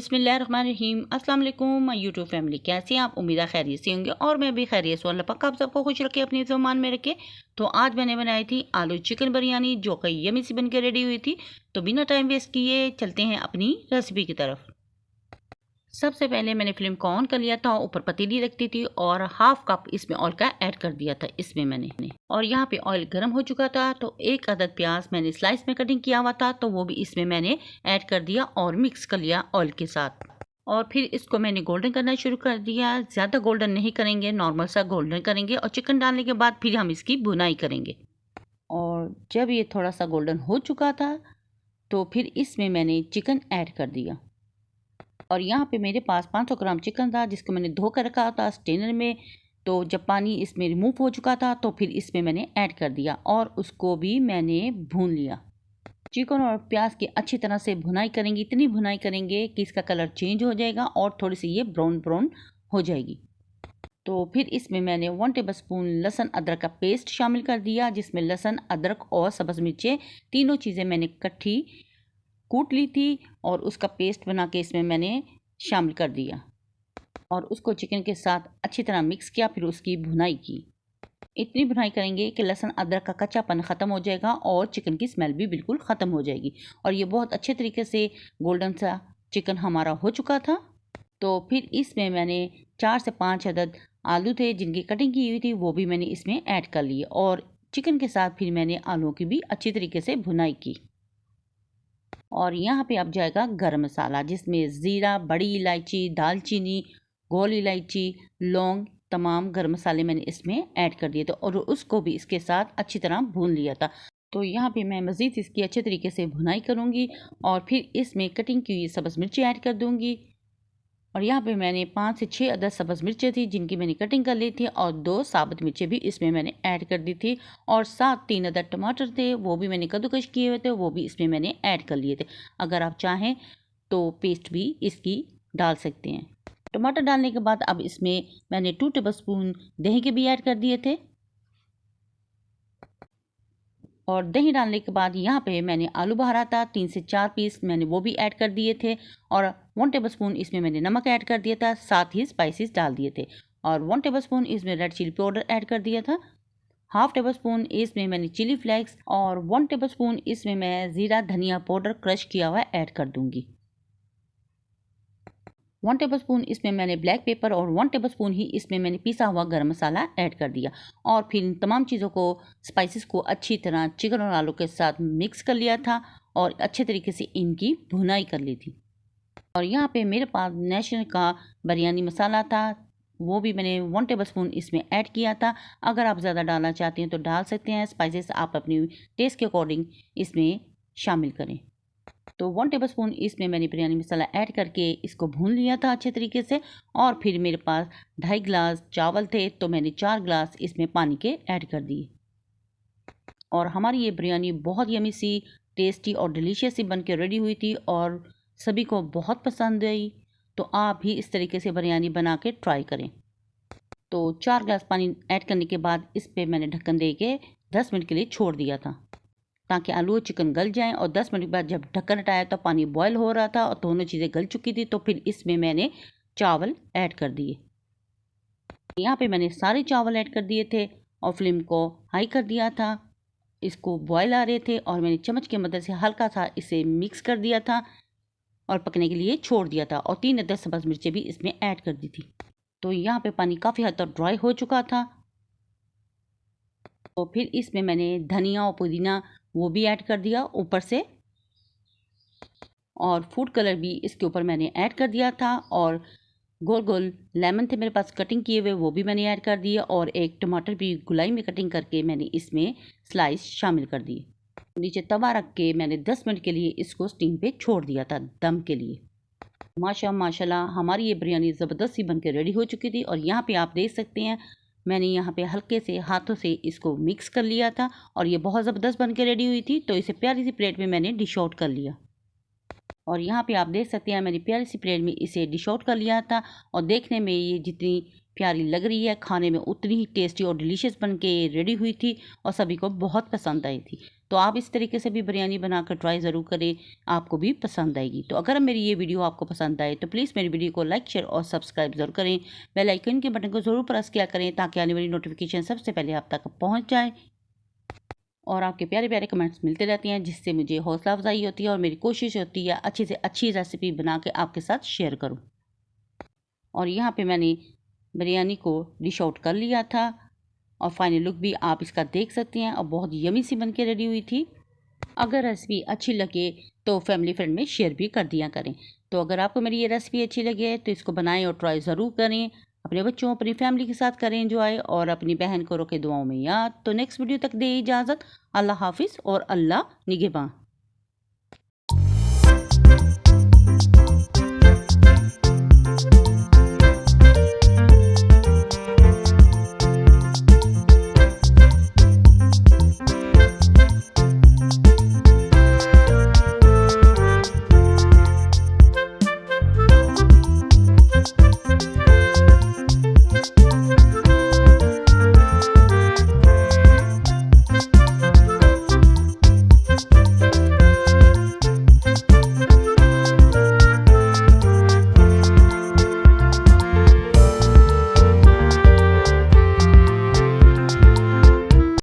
बिस्मिल्लाहिर्रहमानिर्रहीम। अस्सलाम वालेकुम माय यूट्यूब फैमिली, कैसे हैं आप? उम्मीद है खैरियत से होंगे और मैं भी खैरियत से हूं। अल्लाह पाक आप सबको खुश रखे, अपनी ज़ुबान में रखे। तो आज मैंने बनाई थी आलू चिकन बिरयानी, जो कि यमी सी बन के रेडी हुई थी। तो बिना टाइम वेस्ट किए चलते हैं अपनी रेसिपी की तरफ। सबसे पहले मैंने फ्लेम को ऑन कर लिया था, ऊपर पतीली रखती थी और हाफ कप इसमें ऑयल का ऐड कर दिया था इसमें मैंने। और यहाँ पे ऑयल गर्म हो चुका था तो एक अदद प्याज मैंने स्लाइस में कटिंग किया हुआ था, तो वो भी इसमें मैंने ऐड कर दिया और मिक्स कर लिया ऑयल के साथ। और फिर इसको मैंने गोल्डन करना शुरू कर दिया। ज़्यादा गोल्डन नहीं करेंगे, नॉर्मल सा गोल्डन करेंगे। और चिकन डालने के बाद फिर हम इसकी भुनाई करेंगे। और जब ये थोड़ा सा गोल्डन हो चुका था तो फिर इसमें मैंने चिकन ऐड कर दिया। और यहाँ पे मेरे पास 500 ग्राम चिकन था, जिसको मैंने धो कर रखा था स्ट्रेनर में। तो जब पानी इसमें रिमूव हो चुका था तो फिर इसमें मैंने ऐड कर दिया और उसको भी मैंने भून लिया। चिकन और प्याज की अच्छी तरह से भुनाई करेंगे, इतनी भुनाई करेंगे कि इसका कलर चेंज हो जाएगा और थोड़ी सी ये ब्राउन ब्राउन हो जाएगी। तो फिर इसमें मैंने 1 टेबलस्पून लहसुन अदरक का पेस्ट शामिल कर दिया, जिसमें लहसुन, अदरक और सब्ज़ मिर्चें, तीनों चीज़ें मैंने इकट्ठी कूट ली थी और उसका पेस्ट बना के इसमें मैंने शामिल कर दिया। और उसको चिकन के साथ अच्छी तरह मिक्स किया, फिर उसकी भुनाई की। इतनी भुनाई करेंगे कि लहसुन अदरक का कच्चापन ख़त्म हो जाएगा और चिकन की स्मेल भी बिल्कुल ख़त्म हो जाएगी। और ये बहुत अच्छे तरीके से गोल्डन सा चिकन हमारा हो चुका था। तो फिर इसमें मैंने 4 से 5 अदद आलू थे जिनकी कटिंग की हुई थी, वो भी मैंने इसमें ऐड कर लिए। और चिकन के साथ फिर मैंने आलूओं की भी अच्छी तरीके से भुनाई की। और यहाँ पे अब जाएगा गरम मसाला, जिसमें ज़ीरा, बड़ी इलायची, दालचीनी, गोल इलायची, लौंग, तमाम गरम मसाले मैंने इसमें ऐड कर दिए थे और उसको भी इसके साथ अच्छी तरह भून लिया था। तो यहाँ पे मैं मज़ीद इसकी अच्छे तरीके से भुनाई करूँगी और फिर इसमें कटिंग की हुई सब्ज़ मिर्ची ऐड कर दूँगी। और यहाँ पे मैंने 5 से 6 अदद सब्ज़ मिर्चें थी जिनकी मैंने कटिंग कर ली थी और 2 साबुत मिर्चें भी इसमें मैंने ऐड कर दी थी। और साथ 3 अदद टमाटर थे, वो भी मैंने कद्दूकश किए हुए थे, वो भी इसमें मैंने ऐड कर लिए थे। अगर आप चाहें तो पेस्ट भी इसकी डाल सकते हैं। टमाटर डालने के बाद अब इसमें मैंने 2 टेबलस्पून दही के भी ऐड कर दिए थे। और दही डालने के बाद यहाँ पे मैंने आलू बहारा था 3 से 4 पीस, मैंने वो भी ऐड कर दिए थे। और 1 टेबलस्पून इसमें मैंने नमक ऐड कर दिया था, साथ ही स्पाइसेस डाल दिए थे। और 1 टेबलस्पून इसमें रेड चिली पाउडर ऐड कर दिया था। हाफ टेबलस्पून इसमें मैंने चिली फ्लेक्स और 1 टेबलस्पून इसमें मैं ज़ीरा धनिया पाउडर क्रश किया हुआ ऐड कर दूँगी। 1 टेबलस्पून इसमें मैंने ब्लैक पेपर और 1 टेबलस्पून ही इसमें मैंने पिसा हुआ गरम मसाला ऐड कर दिया। और फिर इन तमाम चीज़ों को, स्पाइसेस को अच्छी तरह चिकन और आलू के साथ मिक्स कर लिया था और अच्छे तरीके से इनकी भुनाई कर ली थी। और यहाँ पे मेरे पास नेशनल का बिरयानी मसाला था, वो भी मैंने 1 टेबलस्पून इसमें ऐड किया था। अगर आप ज़्यादा डालना चाहते हैं तो डाल सकते हैं, स्पाइसेस आप अपनी टेस्ट के अकॉर्डिंग इसमें शामिल करें। तो 1 टेबलस्पून इसमें मैंने बिरयानी मसाला ऐड करके इसको भून लिया था अच्छे तरीके से। और फिर मेरे पास 2.5 गिलास चावल थे, तो मैंने 4 गिलास इसमें पानी के ऐड कर दिए। और हमारी ये बिरयानी बहुत यमी सी, टेस्टी और डिलीशियस सी बन के रेडी हुई थी और सभी को बहुत पसंद आई। तो आप भी इस तरीके से बिरयानी बना के ट्राई करें। तो 4 गिलास पानी ऐड करने के बाद इस पर मैंने ढक्कन दे के 10 मिनट के लिए छोड़ दिया था, ताकि आलू और चिकन गल जाएं। और 10 मिनट के बाद जब ढक्कन हटाया तो पानी बॉयल हो रहा था और दोनों चीज़ें गल चुकी थी। तो फिर इसमें मैंने चावल ऐड कर दिए। यहाँ पे मैंने सारे चावल ऐड कर दिए थे और फ्लेम को हाई कर दिया था। इसको बॉयल आ रहे थे और मैंने चम्मच की मदद से हल्का सा इसे मिक्स कर दिया था और पकने के लिए छोड़ दिया था। और 3 अदद सब्ज़ मिर्चें भी इसमें ऐड कर दी थी। तो यहाँ पे पानी काफ़ी हद तक ड्राई हो चुका था। तो फिर इसमें मैंने धनिया और पुदीना वो भी ऐड कर दिया ऊपर से। और फूड कलर भी इसके ऊपर मैंने ऐड कर दिया था। और गोल गोल लेमन थे मेरे पास कटिंग किए हुए, वो भी मैंने ऐड कर दिए। और एक टमाटर भी गुलाई में कटिंग करके मैंने इसमें स्लाइस शामिल कर दिए। नीचे तवा रख के मैंने 10 मिनट के लिए इसको स्टीम पे छोड़ दिया था दम के लिए। माशाल्लाह हमारी ये बिरयानी ज़बरदस्त सी बन के रेडी हो चुकी थी। और यहाँ पे आप देख सकते हैं मैंने यहाँ पे हल्के से हाथों से इसको मिक्स कर लिया था और ये बहुत ज़बरदस्त बन के रेडी हुई थी। तो इसे प्यारी सी प्लेट में मैंने डिश आउट कर लिया। और यहाँ पे आप देख सकते हैं मैंने प्यारी सी प्लेट में इसे डिश आउट कर लिया था। और देखने में ये जितनी प्यारी लग रही है, खाने में उतनी ही टेस्टी और डिलीशियस बन के रेडी हुई थी और सभी को बहुत पसंद आई थी। तो आप इस तरीके से भी बिरयानी बनाकर ट्राई ज़रूर करें, आपको भी पसंद आएगी। तो अगर मेरी ये वीडियो आपको पसंद आए तो प्लीज़ मेरी वीडियो को लाइक, शेयर और सब्सक्राइब ज़रूर करें। बेल आइकन के बटन को ज़रूर प्रेस किया करें ताकि आने वाली नोटिफिकेशन सबसे पहले आप तक पहुँच जाए। और आपके प्यारे प्यारे कमेंट्स मिलते रहते हैं जिससे मुझे हौसला अफजाई होती है और मेरी कोशिश होती है अच्छी से अच्छी रेसिपी बना के आपके साथ शेयर करूं। और यहाँ पे मैंने बिरयानी को डिश आउट कर लिया था और फाइनल लुक भी आप इसका देख सकते हैं और बहुत यमी सी बन के रेडी हुई थी। अगर रेसिपी अच्छी लगे तो फैमिली फ्रेंड में शेयर भी कर दिया करें। तो अगर आपको मेरी ये रेसिपी अच्छी लगे तो इसको बनाएं और ट्राई ज़रूर करें। अपने बच्चों, अपनी फैमिली के साथ करें एंजॉय और अपनी बहन को रखें दुआओं में याद। तो नेक्स्ट वीडियो तक दे इजाज़त। अल्लाह हाफिज़ और अल्लाह निगहबान।